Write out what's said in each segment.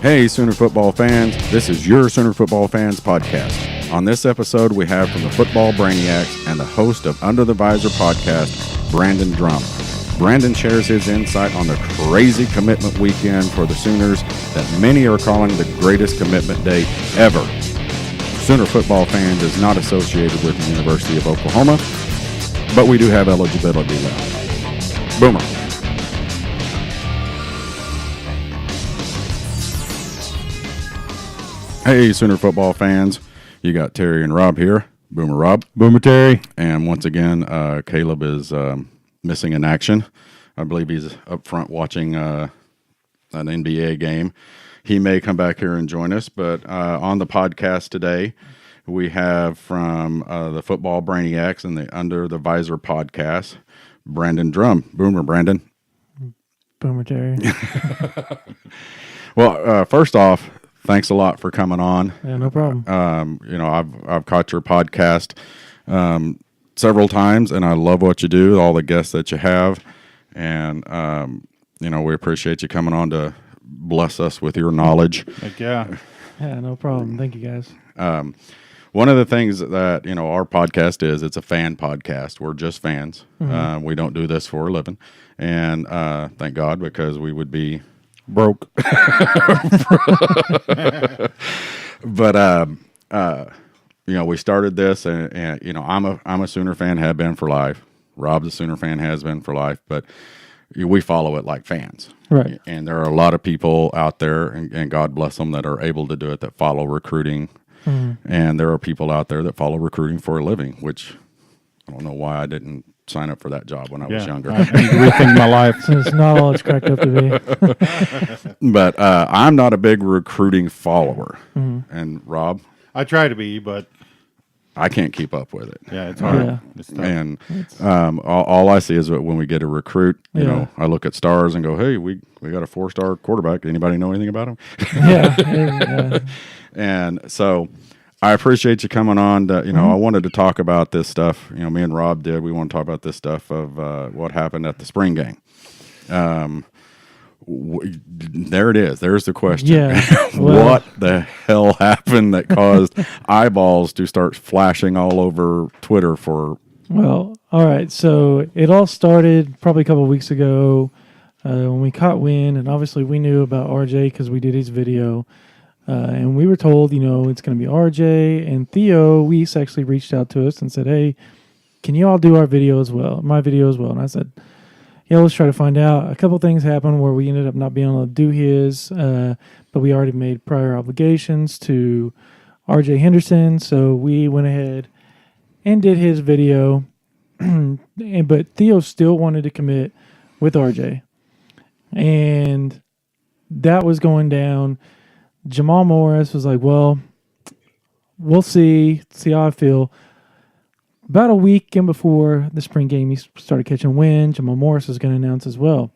Hey, Sooner football fans. This is your Sooner Football Fans podcast. On this episode, we have from the Football Brainiacs and the host of Under the Visor podcast, Brandon Drumm. Brandon shares his insight on the crazy commitment weekend for the Sooners that many are calling the greatest commitment day ever. Sooner football fans is not associated with the University of Oklahoma, but we do have eligibility left. Boomer. Hey, Sooner football fans. You got Terry and Rob here. Boomer Rob. Boomer Terry. And once again, Caleb is missing in action. I believe he's up front watching an NBA game. He may come back here and join us, but on the podcast today, we have from the Football Brainiacs and the Under the Visor podcast, Brandon Drumm. Boomer, Brandon. Boomer Terry. Well, first off, thanks a lot for coming on. Yeah, no problem. I've caught your podcast several times, and I love what you do, all the guests that you have, and we appreciate you coming on to bless us with your knowledge. Heck yeah. Yeah, no problem. Thank you, guys. One of the things that our podcast is, it's a fan podcast. We're just fans. Mm-hmm. We don't do this for a living, and thank God, because we would be broke. But we started this, and I'm a Sooner fan, have been for life. Rob's a Sooner fan, has been for life. But we follow it like fans, right? And there are a lot of people out there, and God bless them, that are able to do it, that follow recruiting. Mm-hmm. And there are people out there that follow recruiting for a living, which I don't know why I didn't sign up for that job when I was younger. I need to rethink my life. It's not all it's cracked up to be. But I'm not a big recruiting follower. Mm-hmm. And Rob? I try to be, but I can't keep up with it. Yeah, it's hard. Yeah. It's tough. And all I see is when we get a recruit, I look at stars and go, hey, we got a 4-star quarterback. Anybody know anything about him? Yeah. And so I appreciate you coming on. I wanted to talk about this stuff. Me and Rob did. We want to talk about this stuff of what happened at the spring game. There it is. There's the question. Yeah. What the hell happened that caused eyeballs to start flashing all over Twitter for? Well, all right. So it all started probably a couple of weeks ago when we caught wind, and obviously we knew about RJ because we did his video. And we were told, it's going to be RJ and Theo Weiss actually reached out to us and said, hey, can you all do our video as well, my video as well? And I said, yeah, let's try to find out. A couple things happened where we ended up not being able to do his, but we already made prior obligations to RJ Henderson. So we went ahead and did his video. But Theo still wanted to commit with RJ. And that was going down. Jamal Morris was like, well, we'll see how I feel. About a weekend before the spring game, he started catching wind. Jamal Morris was going to announce as well.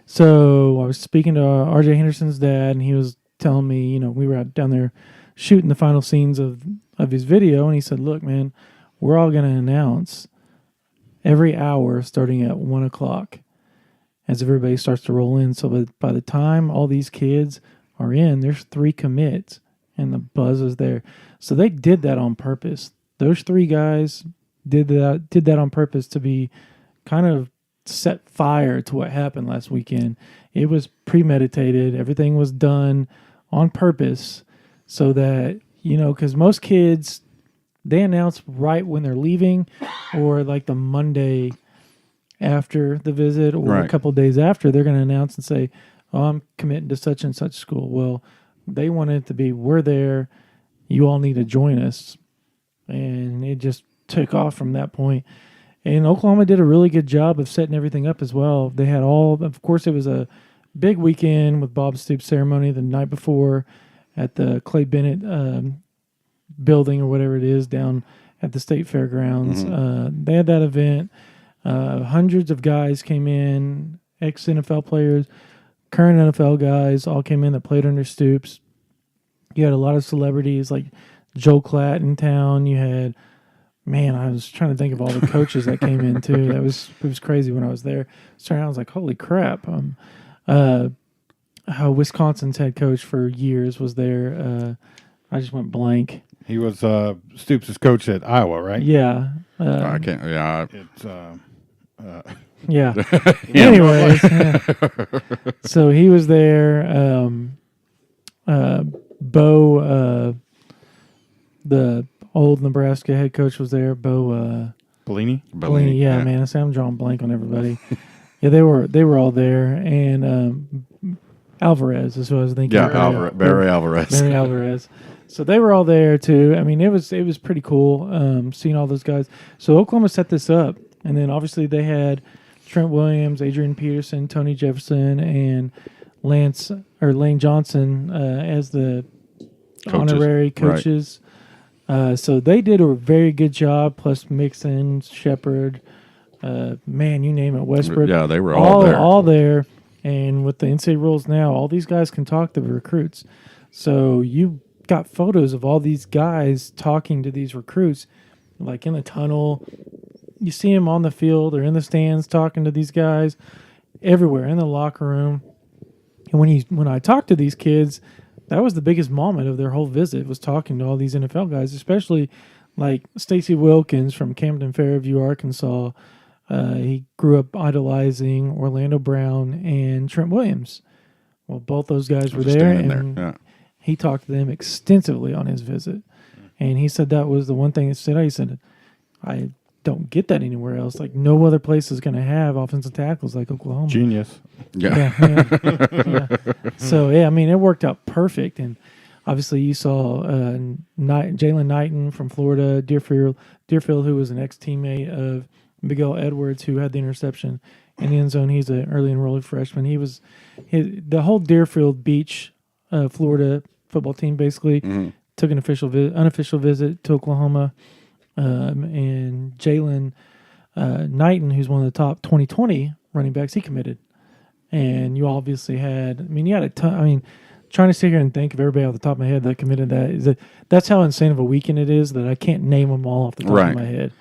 So I was speaking to RJ Henderson's dad, and he was telling me, we were out down there shooting the final scenes of his video, and he said, look, man, we're all going to announce every hour starting at 1 o'clock as everybody starts to roll in. So by the time all these kids are in, there's 3 commits, and the buzz is there. So they did that on purpose. Those 3 guys did that on purpose to be kind of set fire to what happened last weekend. It was premeditated. Everything was done on purpose so that, because most kids, they announce right when they're leaving or like the Monday after the visit or a couple of days after, they're going to announce and say, oh, I'm committing to such and such school. Well, they wanted it to be, we're there. You all need to join us. And it just took off from that point. And Oklahoma did a really good job of setting everything up as well. They had of course, it was a big weekend with Bob Stoops ceremony the night before at the Clay Bennett building or whatever it is down at the State Fairgrounds. Mm-hmm. They had that event. Hundreds of guys came in, ex-NFL players, current NFL guys all came in that played under Stoops. You had a lot of celebrities like Joe Klatt in town. You had, I was trying to think of all the coaches that came in too. It was crazy when I was there. I was like, holy crap. Wisconsin's head coach for years was there. I just went blank. He was Stoops' coach at Iowa, right? Yeah. I can't. Yeah. It's Yeah. Anyways, yeah. So he was there. Bo, the old Nebraska head coach, was there. Bo Bellini. Yeah, man. I'm drawing blank on everybody. Yeah, they were all there, and Alvarez is who I was thinking. Yeah, Barry Alvarez. Barry Alvarez. So they were all there too. I mean, it was pretty cool seeing all those guys. So Oklahoma set this up, and then obviously they had Trent Williams, Adrian Peterson, Tony Jefferson, and Lane Johnson as the honorary coaches. Right. So they did a very good job. Plus Mixon, Shepard, man, you name it, Westbrook. Yeah, they were all there. And with the NCAA rules now, all these guys can talk to the recruits. So you got photos of all these guys talking to these recruits, like in the tunnel. You see them on the field or in the stands talking to these guys everywhere in the locker room. And when I talked to these kids, that was the biggest moment of their whole visit, was talking to all these NFL guys, especially like Stacey Wilkins from Camden Fairview, Arkansas. He grew up idolizing Orlando Brown and Trent Williams. Well, both those guys were there, and he talked to them extensively on his visit. And he said that was the one thing that stood out. He said, I don't get that anywhere else. Like, no other place is going to have offensive tackles like Oklahoma. Genius. Yeah. So, yeah, I mean, it worked out perfect. And obviously you saw Jalen Knighton from Florida, Deerfield, who was an ex-teammate of Miguel Edwards, who had the interception in the end zone. He's an early enrollee freshman. The whole Deerfield Beach, Florida football team basically took an unofficial visit to Oklahoma. And Jalen Knighton, who's one of the top 2020 running backs, he committed. And you obviously had a ton. I mean, trying to sit here and think of everybody off the top of my head that committed that's how insane of a weekend it is that I can't name them all off the top of my head.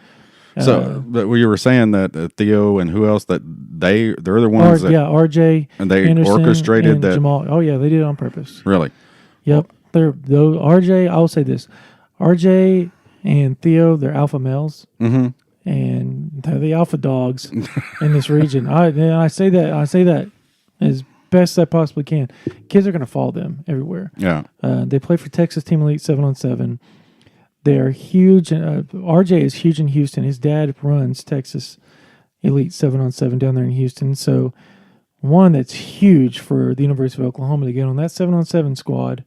So, but you were saying that Theo and who else, that they're the ones RJ, and they Anderson orchestrated and that. Jamal. Oh yeah, they did it on purpose. Really? Yep. Those RJ. I will say this: RJ and Theo, they're alpha males, and they're the alpha dogs in this region. I say that as best I possibly can. Kids are going to follow them everywhere. Yeah. They play for Texas Team Elite 7-on-7. They're huge. RJ is huge in Houston. His dad runs Texas Elite 7-on-7 down there in Houston. So one that's huge for the University of Oklahoma to get on that 7-on-7 squad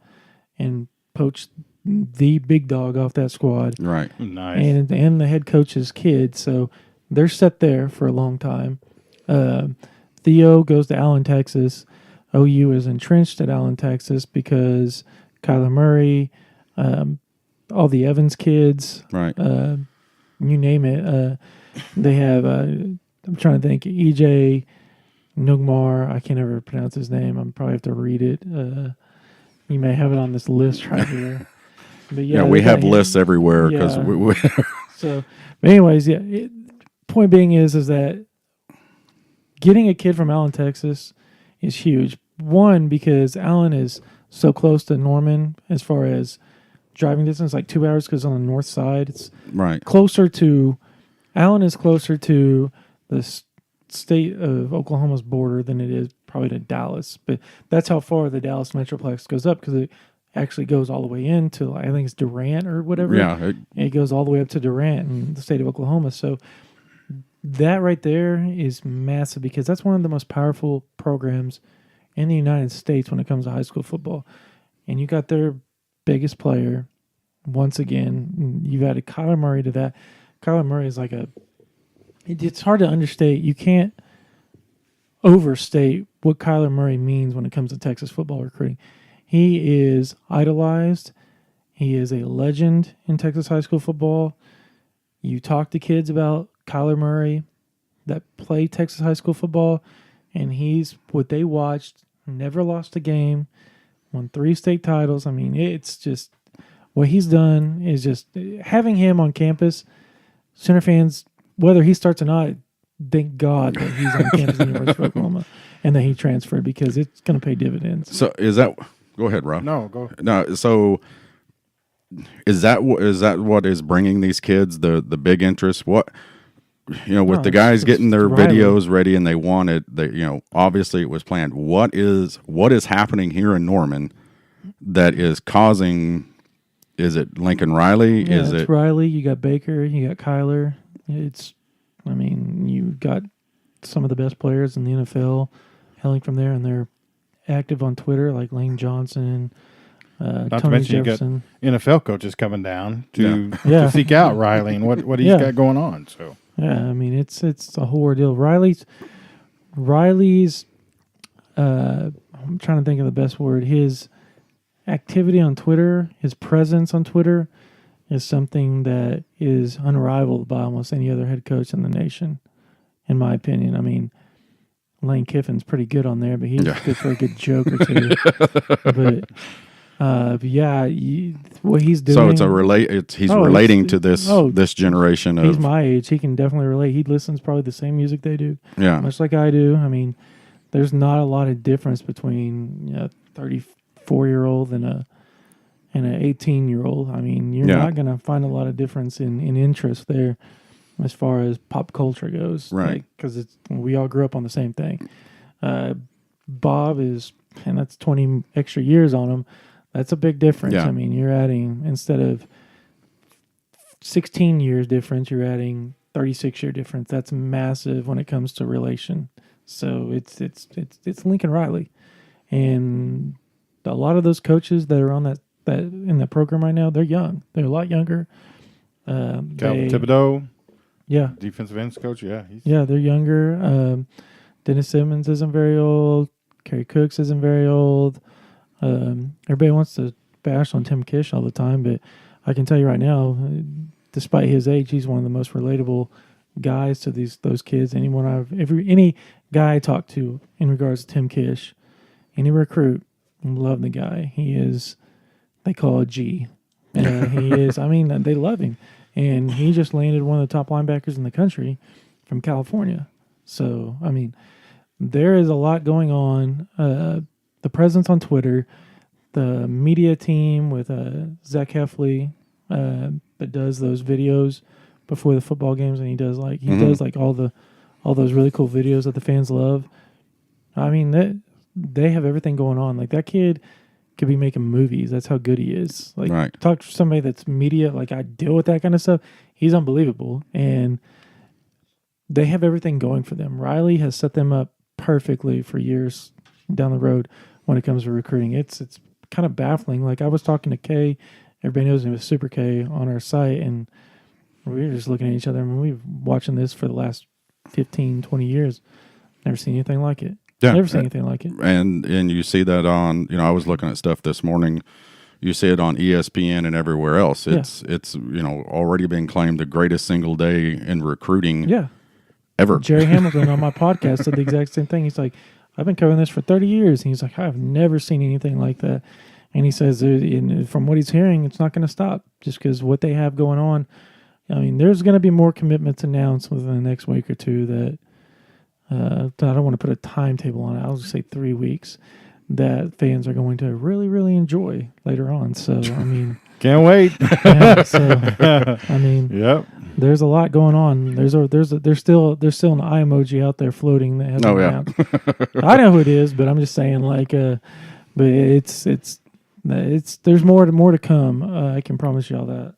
and poach the big dog off that squad. Right. Nice. And the head coach's kid. So they're set there for a long time. Theo goes to Allen, Texas. OU is entrenched at Allen, Texas because Kyler Murray, all the Evans kids, right? You name it. They have. I'm trying to think. EJ Nugmar. I can't ever pronounce his name. I'm probably have to read it. You may have it on this list right here. But yeah, we have lists everywhere because we So, but anyways, point being is that getting a kid from Allen, Texas, is huge. One, because Allen is so close to Norman as far as driving distance, like 2 hours, because on the north side, it's closer to. Allen is closer to the state of Oklahoma's border than it is probably to Dallas. But that's how far the Dallas Metroplex goes up, because it actually goes all the way into, I think it's Durant or whatever. Yeah. It goes all the way up to Durant in the state of Oklahoma. So that right there is massive, because that's one of the most powerful programs in the United States when it comes to high school football. And you got their biggest player, once again, you've added Kyler Murray to that. Kyler Murray is it's hard to understate. You can't overstate what Kyler Murray means when it comes to Texas football recruiting. He is idolized. He is a legend in Texas high school football. You talk to kids about Kyler Murray that play Texas high school football, and he's what they watched, never lost a game, won 3 state titles. I mean, it's just what he's done is just having him on campus. Sooner fans, whether he starts or not, thank God that he's on campus at the University of Oklahoma. and then he transferred because it's going to pay dividends. So is that? Go ahead, Rob. No, go. No. So is that what is bringing these kids the big interest? What with the guys getting their videos ready and they wanted, obviously it was planned. What is happening here in Norman that is causing? Is it Lincoln Riley? Yeah, is it's it Riley? You got Baker. You got Kyler. You got some of the best players in the NFL hailing from there, and they're active on Twitter, like Lane Johnson, Not Tony to mention Jefferson. you got NFL coaches coming down to Yeah. seek out Riley and what he's got going on. So Yeah, it's a whole ordeal. Riley's. I'm trying to think of the best word. His activity on Twitter, his presence on Twitter, is something that is unrivaled by almost any other head coach in the nation, in my opinion. Lane Kiffin's pretty good on there, but he's good for a good joke or two. What he's doing. So he's relating to this generation of. He's my age. He can definitely relate. He listens probably the same music they do. Yeah. Much like I do. There's not a lot of difference between a 34-year-old and an 18-year-old. You're not going to find a lot of difference in interest there as far as pop culture goes. Right. Because we all grew up on the same thing. Bob is, and that's 20 extra years on him. That's a big difference. Yeah. You're adding, instead of 16 years difference, you're adding 36-year difference. That's massive when it comes to relation. So it's Lincoln Riley. And a lot of those coaches that are on that in the program right now, they're young. They're a lot younger. Calvin Thibodeau, yeah, defensive ends coach, they're younger. Dennis Simmons isn't very old. Kerry Cooks isn't very old. Everybody wants to bash on Tim Kish all the time, but I can tell you right now, despite his age, he's one of the most relatable guys to those kids. Any guy I talk to in regards to Tim Kish, any recruit, love the guy. He is, they call a G. He is. They love him, and he just landed one of the top linebackers in the country from California. So there is a lot going on. The presence on Twitter, the media team with Zach Heffley that does those videos before the football games, and he does all those really cool videos that the fans love. They have everything going on. Like, that kid could be making movies. That's how good he is. Talk to somebody that's media. Like, I deal with that kind of stuff. He's unbelievable, and they have everything going for them. Riley has set them up perfectly for years down the road when it comes to recruiting. It's kind of baffling. Like, I was talking to Kay, everybody knows him as Super K, on our site, and we were just looking at each other. We've been watching this for the last 15, 20 years. Never seen anything like it. Yeah. Never seen anything like it. And you see that on, I was looking at stuff this morning. You see it on ESPN and everywhere else. It's already been claimed the greatest single day in recruiting ever. Jerry Hamilton on my podcast said the exact same thing. He's like, I've been covering this for 30 years. And he's like, I've never seen anything like that. And he says, from what he's hearing, it's not going to stop just because what they have going on. There's going to be more commitments announced within the next week or two that I don't want to put a timetable on it. I'll just say 3 weeks that fans are going to really, really enjoy later on. So, can't wait. Yep. There's a lot going on. There's still an eye emoji out there floating that hasn't been announced. I know who it is, but I'm just saying, but it's there's more to come. I can promise y'all that.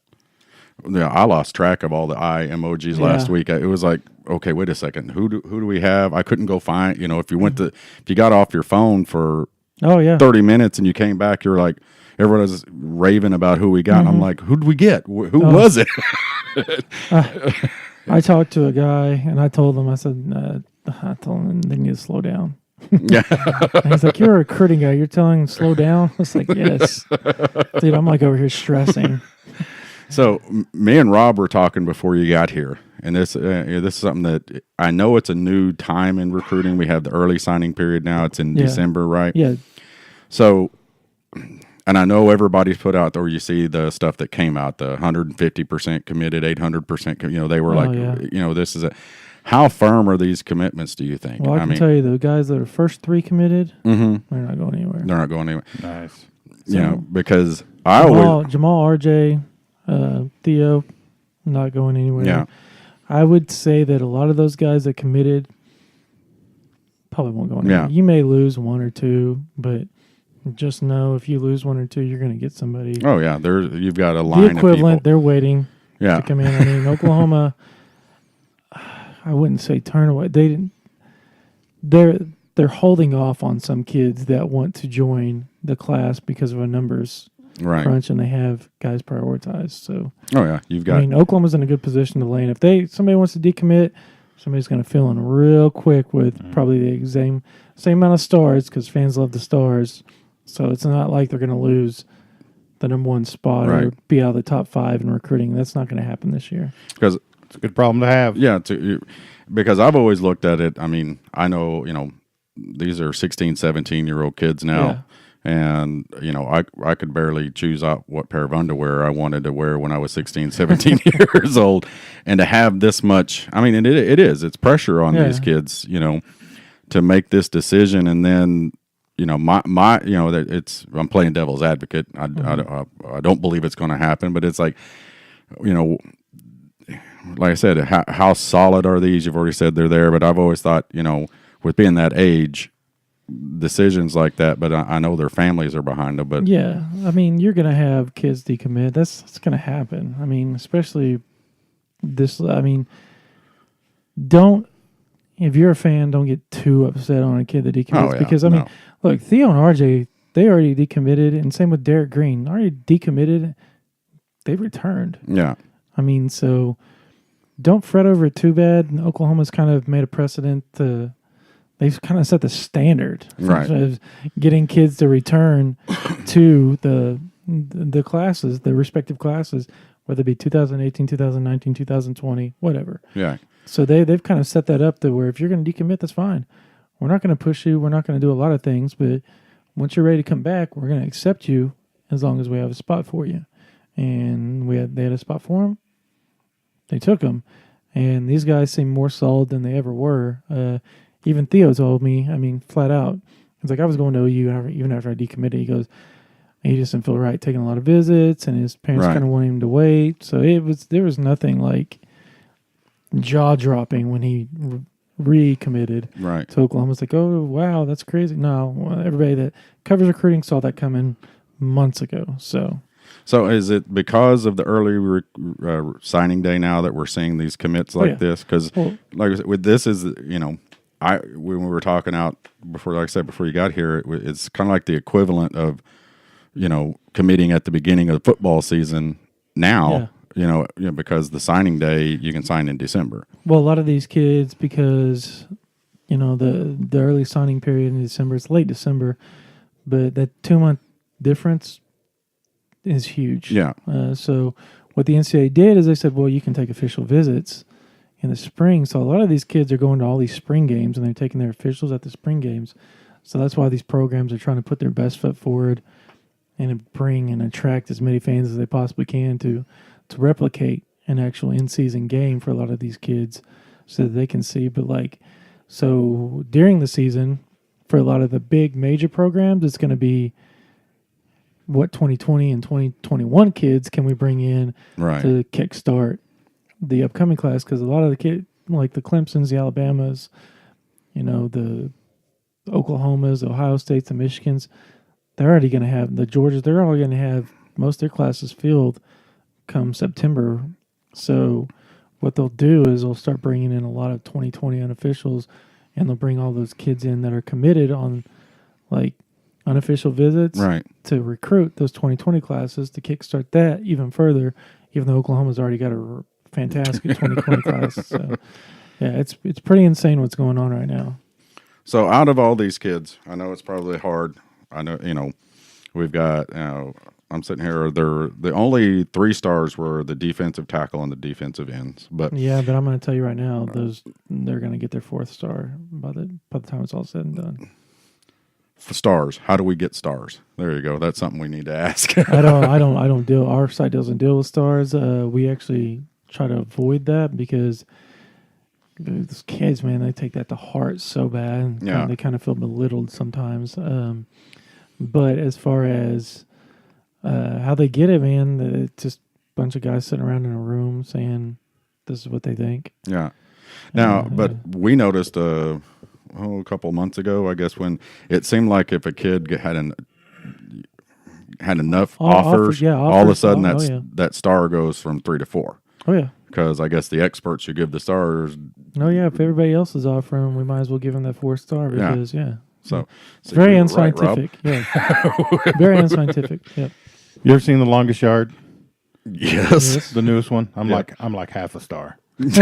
Yeah, I lost track of all the eye emojis last week. It was like, okay, wait a second. Who do we have? I couldn't go find. If you got off your phone for 30 minutes and you came back, you're like, everyone was raving about who we got. Mm-hmm. I'm like, who did we get? Who was it? I talked to a guy and I told him, they need to slow down. Yeah. And he's like, you're a recruiting guy. You're telling them slow down? I was like, yes. Dude, I'm like over here stressing. So me and Rob were talking before you got here, and this is something that I know it's a new time in recruiting. We have the early signing period now. It's in December, right? Yeah. So, and I know everybody's put out there, you see the stuff that came out, the 150% committed, 800%, they were this is it. How firm are these commitments, do you think? Well, I can tell you the guys that are first 3 committed, they're not going anywhere. They're not going anywhere. Nice. So, because Jamal, RJ, Theo, not going anywhere. Yeah. I would say that a lot of those guys that committed probably won't go anywhere. Yeah. You may lose 1 or 2, but just know if you lose 1 or 2, you're going to get somebody. Oh, yeah. You've got a line The equivalent, of people. they're waiting Yeah. to come in. I mean, Oklahoma, I wouldn't say turn away. They didn't. They're holding off on some kids that want to join the class because of a numbers crunch, and they have guys prioritized. So, you've got. I mean, Oklahoma's in a good position to lane. If somebody wants to decommit, somebody's going to fill in real quick with probably the same amount of stars because fans love the stars. So it's not like they're going to lose the number 1 spot or be out of the top 5 in recruiting. That's not going to happen this year. Because it's a good problem to have. Yeah, because I've always looked at it. I mean, I know, these are 16, 17-year-old kids now. Yeah. And, I could barely choose out what pair of underwear I wanted to wear when I was 16, 17 years old. And to have this much, I mean, and it's pressure on these kids, to make this decision. And then, I'm playing devil's advocate. I don't believe it's going to happen, but it's like, like I said, how solid are these? You've already said they're there, but I've always thought, with being that age, decisions like that, but I know their families are behind them. But yeah, I mean, you're going to have kids decommit. That's going to happen. I mean, especially this. I mean, if you're a fan, don't get too upset on a kid that decommits because I mean, look, Theo and RJ, they already decommitted, and same with Derek Green, already decommitted. They returned. Yeah, I mean, so don't fret over it too bad. Oklahoma's kind of made a precedent to. They've kind of set the standard of getting kids to return to the classes, the respective classes, whether it be 2018, 2019, 2020, whatever. Yeah. So they've kind of set that up to where if you're going to decommit, that's fine. We're not going to push you. We're not going to do a lot of things, but once you're ready to come back, we're going to accept you as long as we have a spot for you. And they had a spot for them. They took them, and these guys seem more solid than they ever were. Even Theo told me, I mean, flat out, he's like, I was going to OU even after I decommitted. He goes, he just didn't feel right taking a lot of visits, and his parents kind of wanted him to wait. So there was nothing like jaw dropping when he recommitted to Oklahoma. It's like, oh wow, that's crazy. No, everybody that covers recruiting saw that coming months ago. So is it because of the early signing day now that we're seeing these commits like this? Because like I said, with this is when we were talking out before, like I said, before you got here, it's kind of like the equivalent of, committing at the beginning of the football season now, because the signing day, you can sign in December. Well, a lot of these kids, because, the early signing period in December, it's late December, but that 2-month difference is huge. Yeah. So what the NCAA did is they said, well, you can take official visits in the spring. So a lot of these kids are going to all these spring games and they're taking their officials at the spring games. So that's why these programs are trying to put their best foot forward and bring and attract as many fans as they possibly can to replicate an actual in-season game for a lot of these kids so that they can see. But so during the season, for a lot of the big major programs, it's going to be what 2020 and 2021 kids can we bring in to kickstart the upcoming class, because a lot of the kids, like the Clemsons, the Alabamas, the Oklahomas, the Ohio States, the Michigans, they're already going to have the Georgias. They're already going to have most of their classes filled come September. So what they'll do is they'll start bringing in a lot of 2020 unofficials, and they'll bring all those kids in that are committed on unofficial visits to recruit those 2020 classes to kickstart that even further, even though Oklahoma's already got a fantastic 2020 class. So, yeah, it's pretty insane what's going on right now. So out of all these kids, I know it's probably hard. I know, we've got, I'm sitting here, the only 3 stars were the defensive tackle and the defensive ends. But I'm going to tell you right now, they're going to get their 4th star by the time it's all said and done. Stars. How do we get stars? There you go. That's something we need to ask. I don't deal. Our site doesn't deal with stars. We actually try to avoid that because those kids, man, they take that to heart so bad. And they kind of feel belittled sometimes. But as far as how they get it, man, it's just a bunch of guys sitting around in a room saying this is what they think. Yeah. Now, but we noticed a couple months ago, I guess, when it seemed like if a kid had enough offers, all of a sudden that star goes from 3 to 4. Oh, yeah. Because I guess the experts who give the stars. Oh, yeah. If everybody else is offering, we might as well give them that 4-star because, So it's very unscientific. Right, very unscientific. Yep. You ever seen The Longest Yard? Yes. The newest one. I'm like half a star. But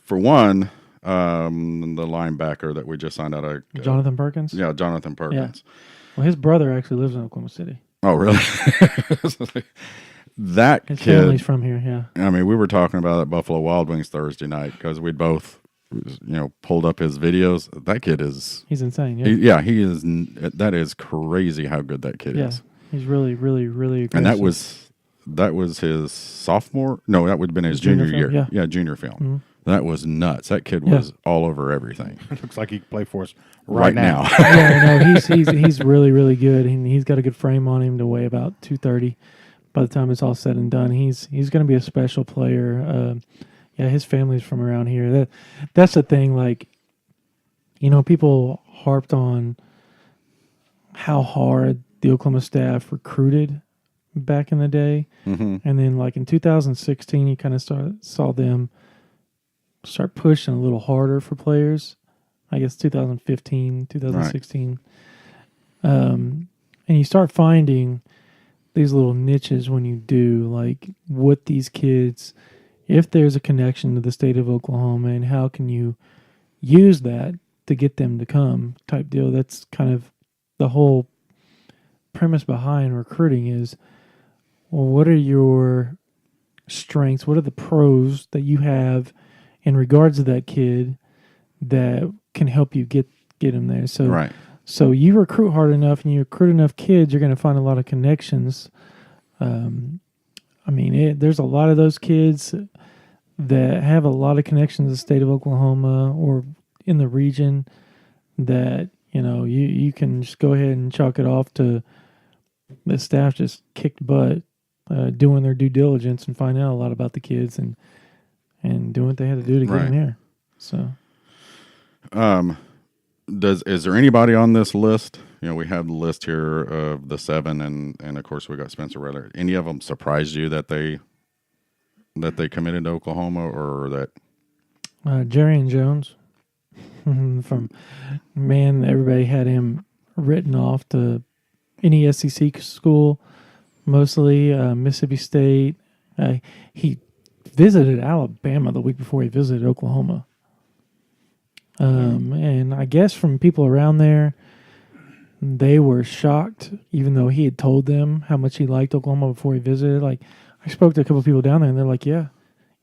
for one, the linebacker that we just signed out, Jonathan Perkins. Yeah, Jonathan Perkins. Yeah. Well, his brother actually lives in Oklahoma City. Oh, really? His family's from here. Yeah. I mean, we were talking about it at Buffalo Wild Wings Thursday night because we'd both, pulled up his videos. That kid is—he's insane. Yeah. He is. That is crazy how good that kid is. He's really, really, really aggressive. And that was his sophomore. No, that would have been his junior year. Yeah, junior film. Mm-hmm. That was nuts. That kid was all over everything. Looks like he can play for us right now. He's really, really good. He's got a good frame on him to weigh about 230. By the time it's all said and done, he's going to be a special player. His family's from around here. That's the thing. Like, people harped on how hard the Oklahoma staff recruited back in the day, and then like in 2016, you kind of saw them start pushing a little harder for players. I guess 2015, 2016, and you start finding these little niches when you do, like what these kids, if there's a connection to the state of Oklahoma, and how can you use that to get them to come type deal. That's kind of the whole premise behind recruiting is, well, what are your strengths? What are the pros that you have in regards to that kid that can help you get him there? So you recruit hard enough and you recruit enough kids, you're going to find a lot of connections. There's a lot of those kids that have a lot of connections in the state of Oklahoma or in the region that, you can just go ahead and chalk it off to the staff just kicked butt, doing their due diligence and finding out a lot about the kids and doing what they had to do to get them here. So, is there anybody on this list? We have the list here of the 7, and of course we got Spencer Rattler. Any of them surprised you that they committed to Oklahoma, or that? Jerry and Jones, everybody had him written off to any SEC school, mostly Mississippi State. He visited Alabama the week before he visited Oklahoma. And I guess from people around there, they were shocked, even though he had told them how much he liked Oklahoma before he visited. Like, I spoke to a couple of people down there, and they're like, yeah,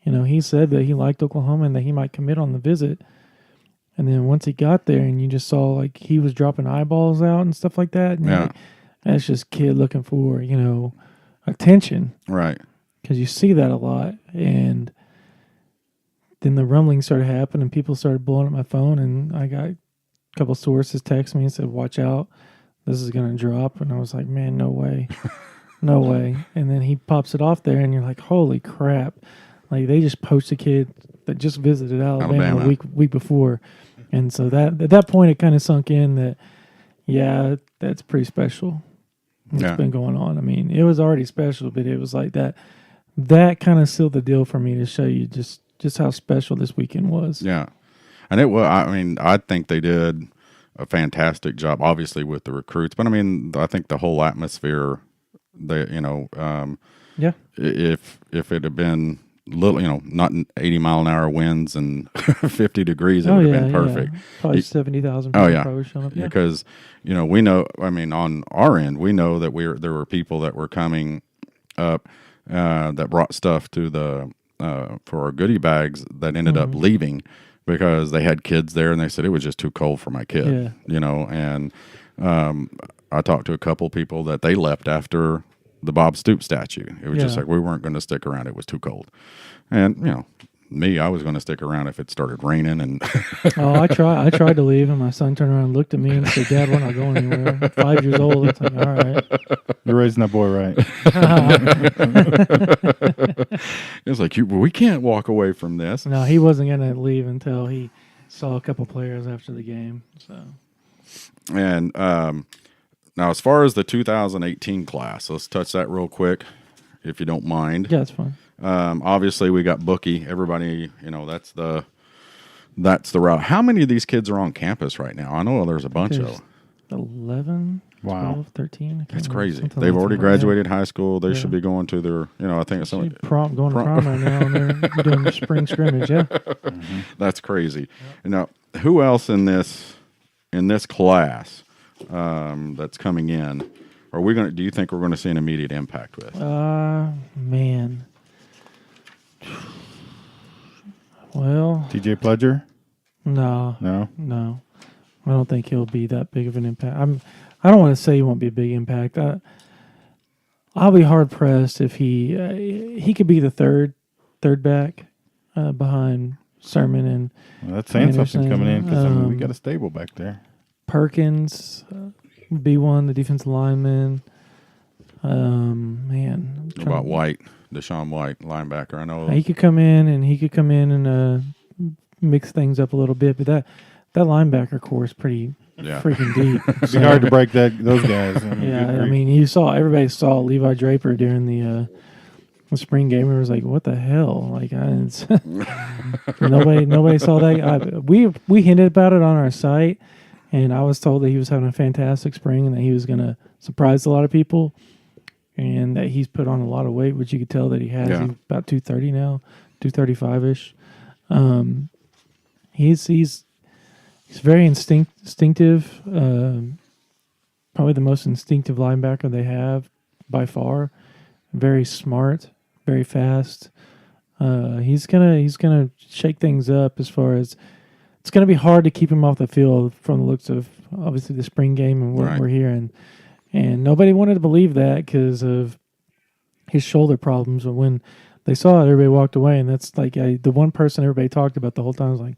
he said that he liked Oklahoma and that he might commit on the visit. And then once he got there and you just saw, like, he was dropping eyeballs out and stuff like that. And like, that's just kid looking for, attention. Right. Because you see that a lot. And then the rumbling started happening and people started blowing up my phone, and I got a couple sources text me and said, watch out, this is going to drop. And I was like, man, no way. No way. And then he pops it off there and you're like, holy crap. Like, they just poached a kid that just visited Alabama the week before. And so that at that point it kind of sunk in that, that's pretty special. What's been going on. I mean, it was already special, but it was like that kind of sealed the deal for me to show you just how special this weekend was. Yeah. And it was, I think they did a fantastic job, obviously, with the recruits. But, I think the whole atmosphere, if it had been little, not 80-mile-an-hour winds and 50 degrees, it would have been perfect. Yeah. Probably 70,000 people probably showing up. Because, we know, on our end, we know that there were people that were coming up that brought stuff to the for our goodie bags that ended up leaving because they had kids there and they said it was just too cold for my kid. And I talked to a couple people that they left after the Bob Stoops statue. It was just Yeah. like we weren't going to stick around. It was too cold. And, me, I was going to stick around if it started raining. And Oh, I tried to leave, and my son turned around and looked at me and said, "Dad, we're not going anywhere." I'm 5 years old. It's like, all right. You're raising that boy right. it's like, we can't walk away from this. No, he wasn't going to leave until he saw a couple players after the game. So, And now, as far as the 2018 class, let's touch that real quick, if you don't mind. yeah, it's fine. Obviously, we got Bookie. Everybody, that's the route. How many of these kids are on campus right now? I know there's a bunch There's of. 11, Wow. 12, 13. I can't That's remember, crazy. something They've like already that. graduated high school. They Yeah. should be going to their, I think it's Actually, something. going to prom right now, and they're doing the spring scrimmage. Yeah. That's crazy. Now, who else in this class that's coming in? Do you think we're going to see an immediate impact with? Man. Well, TJ Pledger? no. No. I don't think he'll be that big of an impact. I don't want to say he won't be a big impact. I'll be hard pressed if he could be the third back behind Sermon and Well, that's saying something Anderson, coming in because we got a stable back there. Perkins, B1, the defensive lineman. Man, What about White, Deshaun White, linebacker? I know he could come in and mix things up a little bit, but that linebacker core is pretty freaking deep. It'd be hard to break those guys. Yeah, I mean, everybody saw Levi Draper during the spring game. It was like, what the hell? Like, nobody saw that. We hinted about it on our site, and I was told that he was having a fantastic spring and that he was going to surprise a lot of people, and that he's put on a lot of weight, which you could tell that he has. Yeah. He's about 230 now, 235-ish. He's very instinctive. Probably the most instinctive linebacker they have by far. Very smart, very fast. He's gonna shake things up as far as it's gonna be hard to keep him off the field from the looks of obviously the spring game and what we're hearing. And nobody wanted to believe that because of his shoulder problems. But when they saw it, everybody walked away, and that's like the one person everybody talked about the whole time was like,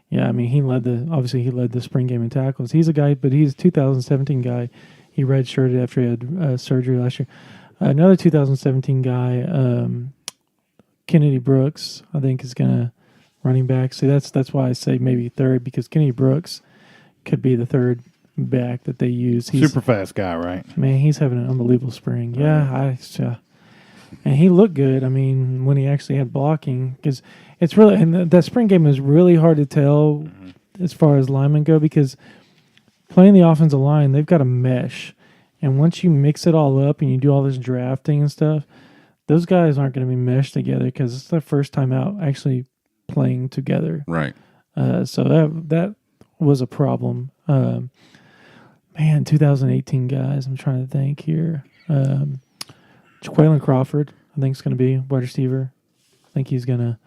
yeah, I mean, he led the spring game in tackles. He's a guy, but he's a 2017 guy. He redshirted after he had surgery last year. Another 2017 guy, Kennedy Brooks, I think is gonna running back. See, that's why I say maybe third, because Kennedy Brooks could be the third back that they use. He's super fast guy, right? Man, he's having an unbelievable spring. Yeah, and he looked good. I mean, when he actually had blocking, because it's really, and that spring game is really hard to tell as far as linemen go, because playing the offensive line, they've got a mesh, and once you mix it all up and you do all this drafting and stuff, those guys aren't going to be meshed together because it's their first time out actually playing together. Right. So that was a problem. Man, 2018 guys, I'm trying to think here. Jaquaylin Crawford, I think, is going to be wide receiver. I think he's gonna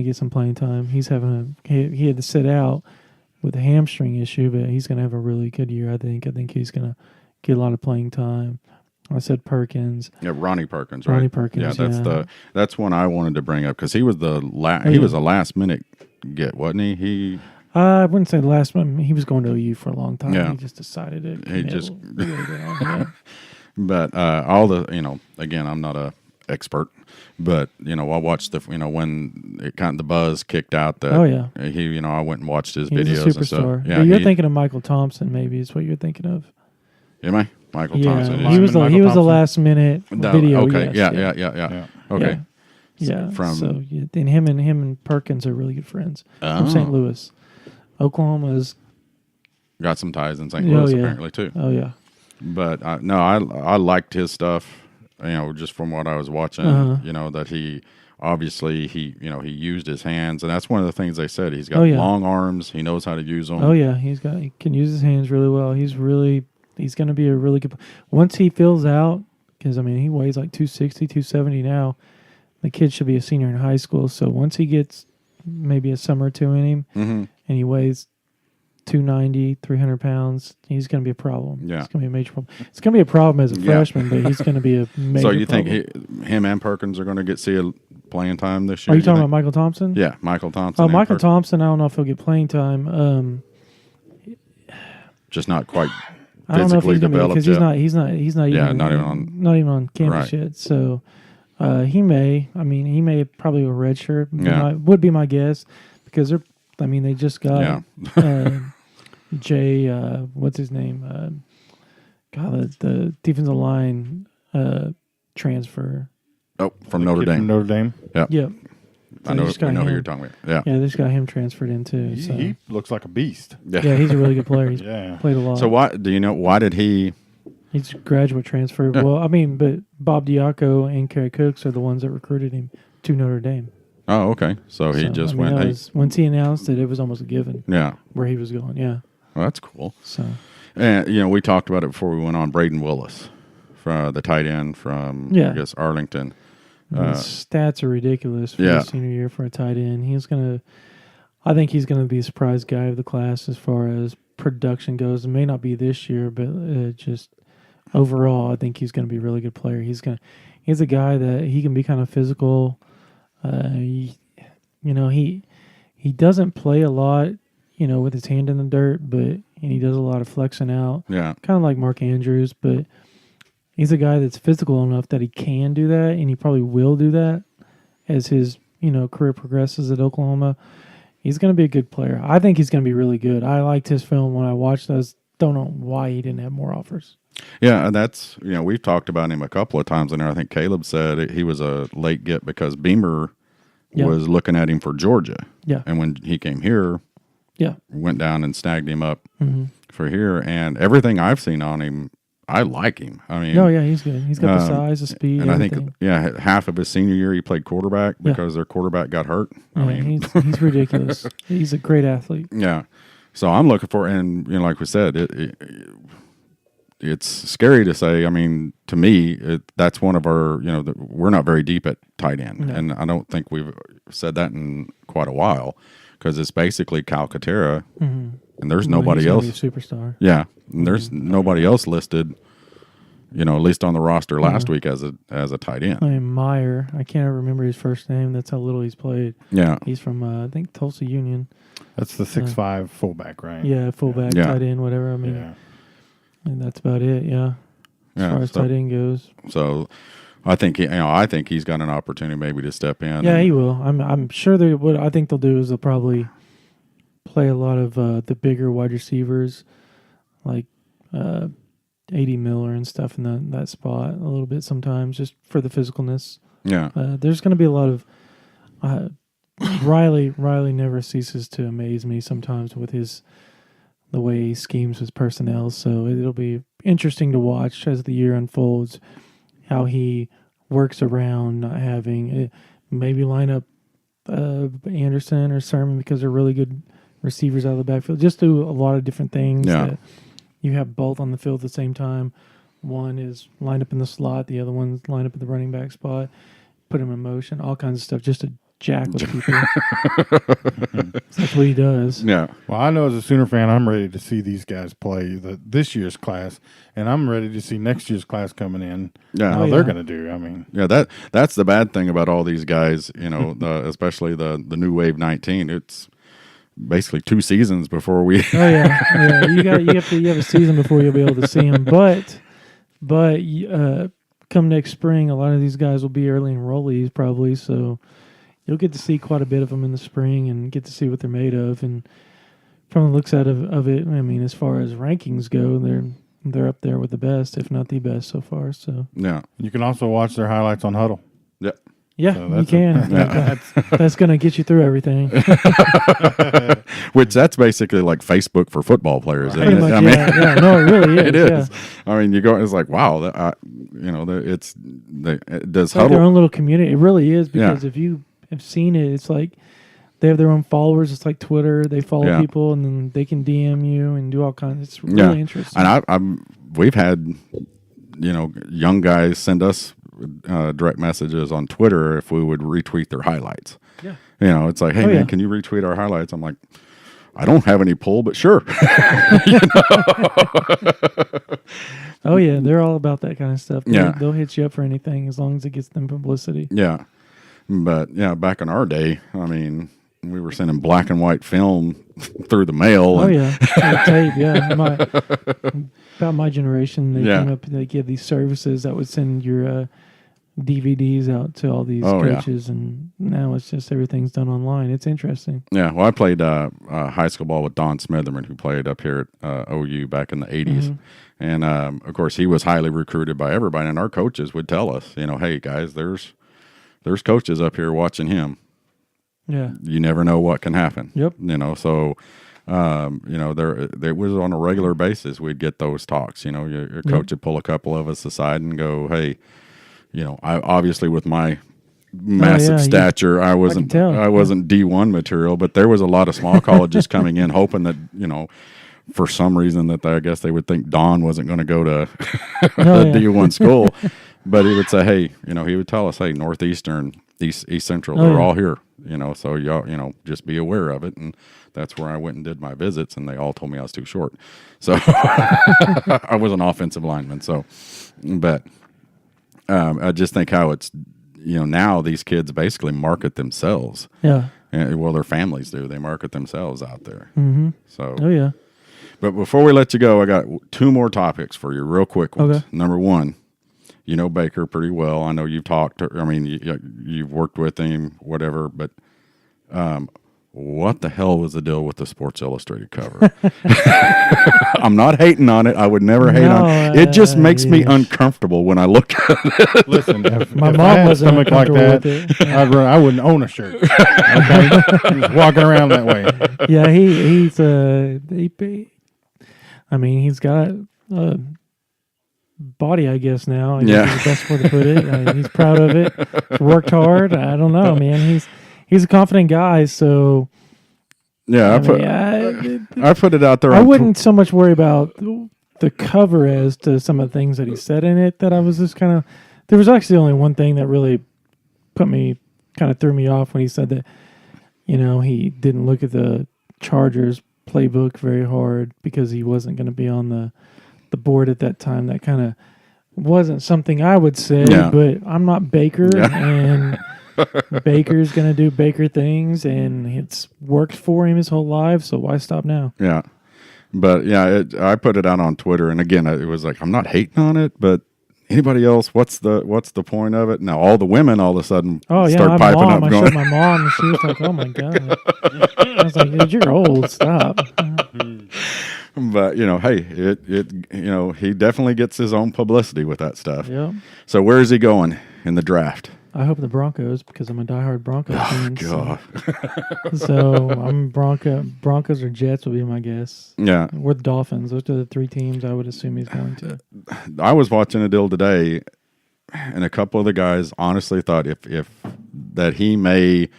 get some playing time. He had to sit out with a hamstring issue, but he's gonna have a really good year. I think he's gonna get a lot of playing time. I said Perkins. Yeah, Ronnie Perkins, right? Ronnie Perkins. Yeah, that's one I wanted to bring up because he was he was a last minute get, wasn't he? I wouldn't say the last one. He was going to OU for a long time. Yeah. He just decided it. He just. Yeah. But all the again, I'm not a expert, but I watched when it kind of the buzz kicked out that. Oh yeah. He I went and watched his He's videos a and superstar. stuff. Yeah, But you're thinking of Michael Thompson, maybe is what you're thinking of. Am I? Michael Yeah, Thompson. he was the Thompson? last minute video. Okay. Yes, Yeah. Okay. Yeah. From- So and him and Perkins are really good friends from St. Louis. Oklahoma's. Got some ties in St. Louis apparently too. Oh yeah. But I liked his stuff. Just from what I was watching. That he obviously he used his hands, and that's one of the things they said. He's got long arms. He knows how to use them. Oh yeah, he can use his hands really well. He's going to be a really good. Once he fills out, because I mean he weighs like 260, 270 now. The kid should be a senior in high school. So once he gets maybe a summer or two in him, and he weighs 290, 300 pounds. He's going to be a problem. Yeah. It's going to be a major problem. It's going to be a problem as a freshman, but he's going to be a major So you problem. think him and Perkins are going to see a playing time this year? Are you talking about Michael Thompson? Yeah, Michael Thompson. Oh, Michael Thompson, I don't know if he'll get playing time. Just not quite I don't know if physically he's going to developed because he's not Yeah, even not even on campus Right. yet. So he may probably a red shirt. Yeah. Would be my guess because they just got Jay, what's his name? The defensive line transfer. Oh, from Notre Dame. From Notre Dame. Yeah. Yep. I know who you're talking about. Yeah. Yeah, they just got him transferred in too. So. He looks like a beast. Yeah, he's a really good player. He's Yeah. played a lot. So why did he? He's a graduate transfer. Yeah. Well, but Bob Diaco and Kerry Cooks are the ones that recruited him to Notre Dame. Oh, okay. So he just went. Once he announced it was almost a given. Yeah. Where he was going. Yeah. Well, that's cool. So. And we talked about it before we went on. Braden Willis, from the tight end from I guess Arlington. His stats are ridiculous for his senior year for a tight end. I think he's gonna be a surprise guy of the class as far as production goes. It may not be this year, but just overall, I think he's gonna be a really good player. He's a guy that he can be kind of physical. He doesn't play a lot, with his hand in the dirt, and he does a lot of flexing out. Yeah. Kind of like Mark Andrews, but he's a guy that's physical enough that he can do that, and he probably will do that as his, career progresses at Oklahoma. He's going to be a good player. I think he's going to be really good. I liked his film when I watched those. Don't know why he didn't have more offers. Yeah, and that's, we've talked about him a couple of times in there. I think Caleb said he was a late get because Beamer was looking at him for Georgia. Yeah. And when he came here, went down and snagged him up for here. And everything I've seen on him, I like him. I mean, he's good. He's got the size, the speed, and everything. I think half of his senior year he played quarterback because their quarterback got hurt. Yeah, I mean, he's ridiculous. He's a great athlete. Yeah, so I'm looking for, and like we said, it's scary to say. I mean, to me, that's one of our. We're not very deep at tight end, and I don't think we've said that in quite a while because it's basically Calcaterra. And there's nobody else. He's gonna be a superstar. Yeah, and there's nobody else listed. At least on the roster last week as a tight end. I mean, Meyer. I can't remember his first name. That's how little he's played. Yeah, he's from I think Tulsa Union. That's the 6'5" fullback, right? Yeah, fullback, tight end, whatever. I mean, and that's about it. Yeah, as far as tight end goes. So, I think he's got an opportunity maybe to step in. Yeah, he will. I'm sure they. What I think they'll do is they'll probably play a lot of the bigger wide receivers, like A.D. Miller and stuff in that spot a little bit sometimes, just for the physicalness. Yeah. There's going to be a lot of Riley never ceases to amaze me sometimes with the way he schemes his personnel. So it'll be interesting to watch as the year unfolds how he works around not having maybe line up Anderson or Sermon because they're really good receivers out of the backfield. Just do a lot of different things that you have both on the field at the same time. One is lined up in the slot, the other one's lined up in the running back spot. Put him in motion, all kinds of stuff, just to jack with people. That's what he does. Yeah. Well, I know as a Sooner fan, I'm ready to see these guys play this year's class, and I'm ready to see next year's class coming in. Yeah. How they're going to do. I mean, that's the bad thing about all these guys. Especially the new wave 19. It's basically 2 seasons before we. You have a season before you'll be able to see them, but come next spring, a lot of these guys will be early enrollees probably, so you'll get to see quite a bit of them in the spring and get to see what they're made of. And from the looks of it, I mean, as far as rankings go, they're up there with the best, if not the best so far. So you can also watch their highlights on Huddle. Yeah. Yeah, so you can. That's going to get you through everything. Which that's basically like Facebook for football players. Pretty much, no, it really is. It is. Yeah. I mean, you go. It's like wow. It does like Huddle their own little community. It really is because if you have seen it, it's like they have their own followers. It's like Twitter. They follow people, and then they can DM you and do all kinds. It's really interesting. And we've had young guys send us direct messages on Twitter if we would retweet their highlights. Yeah. It's like, hey man, can you retweet our highlights? I'm like, I don't have any pull, but sure. Oh yeah, they're all about that kind of stuff. Yeah. They'll hit you up for anything as long as it gets them publicity. Yeah. But yeah, back in our day, I mean, we were sending black and white film through the mail. Oh yeah, tape. Yeah, about my generation, they came up. They give these services that would send your DVDs out to all these coaches, and now it's just everything's done online. It's interesting. Yeah, well, I played high school ball with Don Smitherman, who played up here at OU back in the 80s. And, of course, he was highly recruited by everybody, and our coaches would tell us, hey, guys, there's coaches up here watching him. Yeah. You never know what can happen. Yep. So, there was on a regular basis we'd get those talks. Your coach would pull a couple of us aside and go, hey, I obviously with my massive stature, I wasn't D1 material, but there was a lot of small colleges coming in hoping that, for some reason that I guess they would think Don wasn't going to go to D1 school. But he would say, hey, he would tell us, hey, Northeastern, East Central, they're all here, so y'all, just be aware of it. And that's where I went and did my visits, and they all told me I was too short. So I was an offensive lineman. So, but I just think how it's, now these kids basically market themselves. Yeah. And, well, their families do. They market themselves out there. Mm-hmm. So. Oh yeah. But before we let you go, I got two more topics for you, real quick ones. Okay. Number one, Baker pretty well. I know you've talked. You've worked with him, whatever. But what the hell was the deal with the Sports Illustrated cover? I'm not hating on it. I would never hate on it. It just makes me uncomfortable when I look at it. Listen, if My if mom I had wasn't stomach like uncomfortable that, with it. I wouldn't own a shirt. Okay, just walking around that way. Yeah, he's he's got a body, I guess now. I guess is the best way to put it. He's proud of it. He's worked hard. I don't know, man. He's a confident guy, so Yeah, I put it out there. I wouldn't so much worry about the cover as to some of the things that he said in it. That I was just kind of. There was actually only one thing that really threw me off when he said that. He didn't look at the Chargers playbook very hard because he wasn't going to be on the board at that time. That kind of wasn't something I would say, but I'm not Baker, and Baker's going to do Baker things, and it's worked for him his whole life, so why stop now? Yeah. But, I put it out on Twitter, and again, it was like, I'm not hating on it, but anybody else, what's the point of it? Now, all the women all of a sudden start piping up I going. showed my mom, and she was like, oh, my God. I was like, dude, you're old. Stop. But, hey, he definitely gets his own publicity with that stuff. Yep. So where is he going in the draft? I hope the Broncos, because I'm a diehard Broncos fan. God. So I'm Broncos or Jets will be my guess. Yeah. Or the Dolphins. Those are the three teams I would assume he's going to. I was watching a deal today, and a couple of the guys honestly thought if that he may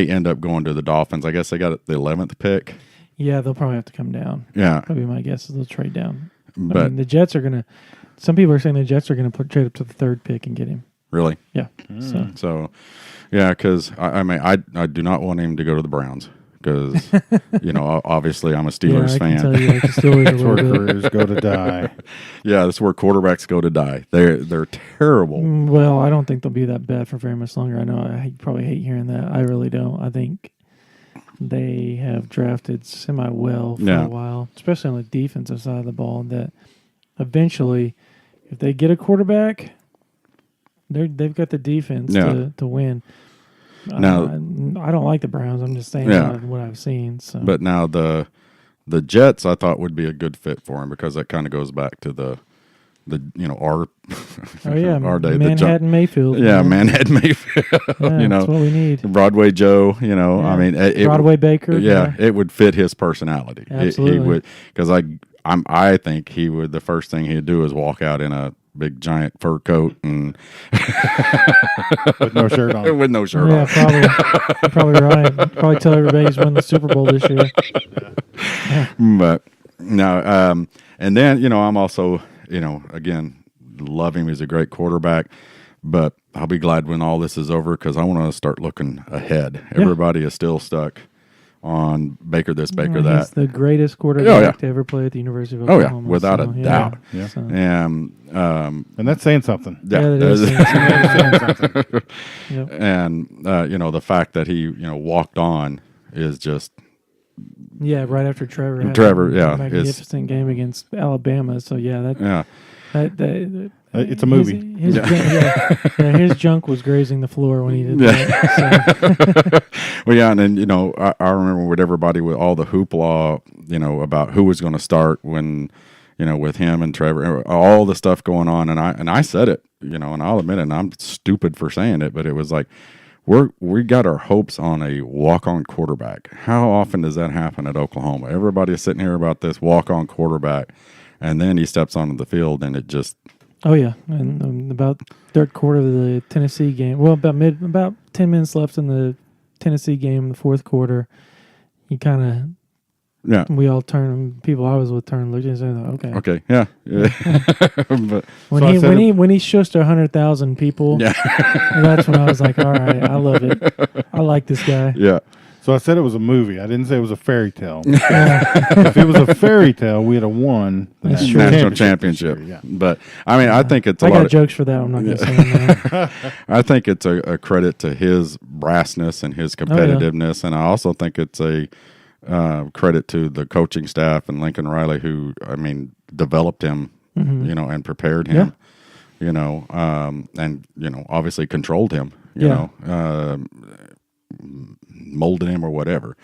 end up going to the Dolphins. I guess they got the 11th pick. Yeah, they'll probably have to come down. Yeah. Probably my guess is they'll trade down. But the Jets are going to – some people are saying the Jets are going to trade up to the third pick and get him. Really? Yeah. So yeah, because I do not want him to go to the Browns because, obviously I'm a Steelers fan. I can tell you, the Steelers That's where careers go to die. Yeah, that's where quarterbacks go to die. They're terrible. Well, I don't think they'll be that bad for very much longer. I know I probably hate hearing that. I really don't. I think they have drafted semi-well for a while, especially on the defensive side of the ball, that eventually, if they get a quarterback, they've got the defense to win. Now, I don't like the Browns. I'm just saying what I've seen. So. But now the Jets, I thought would be a good fit for him because that kind of goes back to our our day. Manhattan Mayfield. Yeah, Manhattan Mayfield. That's what we need. Broadway Joe. I mean, Broadway Baker. Yeah, it would fit his personality. Absolutely. He would, because I think he would. The first thing he'd do is walk out in a big giant fur coat and with no shirt on. With no shirt on. Yeah, probably right. Probably tell everybody he's won the Super Bowl this year. But no, and then I'm also again love him. He's a great quarterback, but I'll be glad when all this is over because I want to start looking ahead. Everybody is still stuck on Baker this, Baker He's that. the greatest quarterback to ever play at the University of Oklahoma. Without a doubt. Yeah. So. And that's saying something. That is saying something. Yep. And the fact that he walked on is just right after Trevor had a magnificent game against Alabama. So it's a movie. His junk was grazing the floor when he did that. So. Well, and then I remember with everybody with all the hoopla, about who was going to start when, with him and Trevor, all the stuff going on, and I said it, and I'll admit it, and I'm stupid for saying it, but it was like we got our hopes on a walk-on quarterback. How often does that happen at Oklahoma? Everybody's sitting here about this walk-on quarterback, and then he steps onto the field, and it just. Oh yeah, and about third quarter of the Tennessee game. Well, about 10 minutes left in the Tennessee game, the fourth quarter. He kind of. Yeah. We all turned. People I was with turned, looked and said, "Okay." Okay. Yeah. But when he shushed 100,000 people, that's when I was like, "All right, I love it. I like this guy." Yeah. So I said it was a movie. I didn't say it was a fairy tale. If it was a fairy tale, we'd have won the national championship. Yeah. But I think it's. I got jokes for that. I'm not going to say them. I think it's a credit to his brassness and his competitiveness, and I also think it's a credit to the coaching staff and Lincoln Riley, who developed him, and prepared him, and obviously controlled him, molded him or whatever.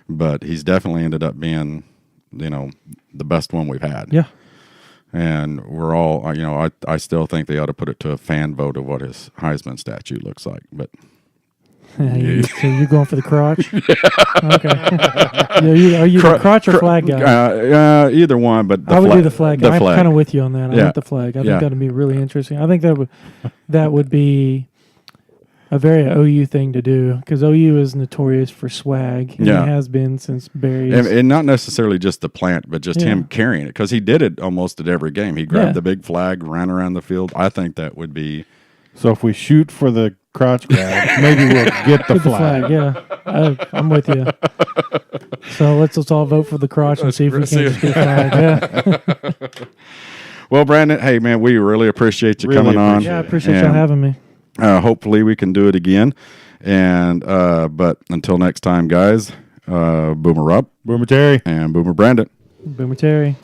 But he's definitely ended up being, the best one we've had. Yeah. And we're all, I still think they ought to put it to a fan vote of what his Heisman statue looks like. But so you're going for the crotch? Okay. Are you the crotch or flag guy? Either one, but I would do the flag guy. I'm flag. kind of with you on that. I want the flag. I think that would be really interesting. I think that would be a very OU thing to do, because OU is notorious for swag. And it has been since Barry's. And not necessarily just the plant, but just him carrying it, because he did it almost at every game. He grabbed the big flag, ran around the field. I think that would be. So if we shoot for the crotch grab, maybe we'll get the flag. I'm with you. So let's all vote for the crotch and see if we can just get a flag. Yeah. Well, Brandon, hey, man, we really appreciate you coming on. Yeah, I appreciate y'all having me. Hopefully we can do it again. And but until next time, guys, Boomer Rob, Boomer Terry, and Boomer Brandon. Boomer Terry.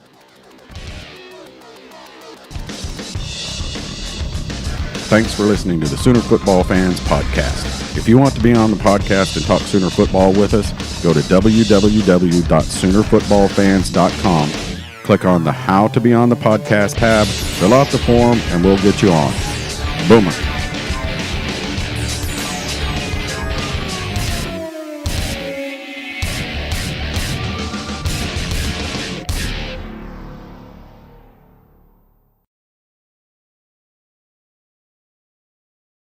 Thanks for listening to the Sooner Football Fans Podcast. If you want to be on the podcast and talk Sooner football with us, go to www.soonerfootballfans.com. Click on the How to Be on the Podcast tab, fill out the form, and we'll get you on. Boomer.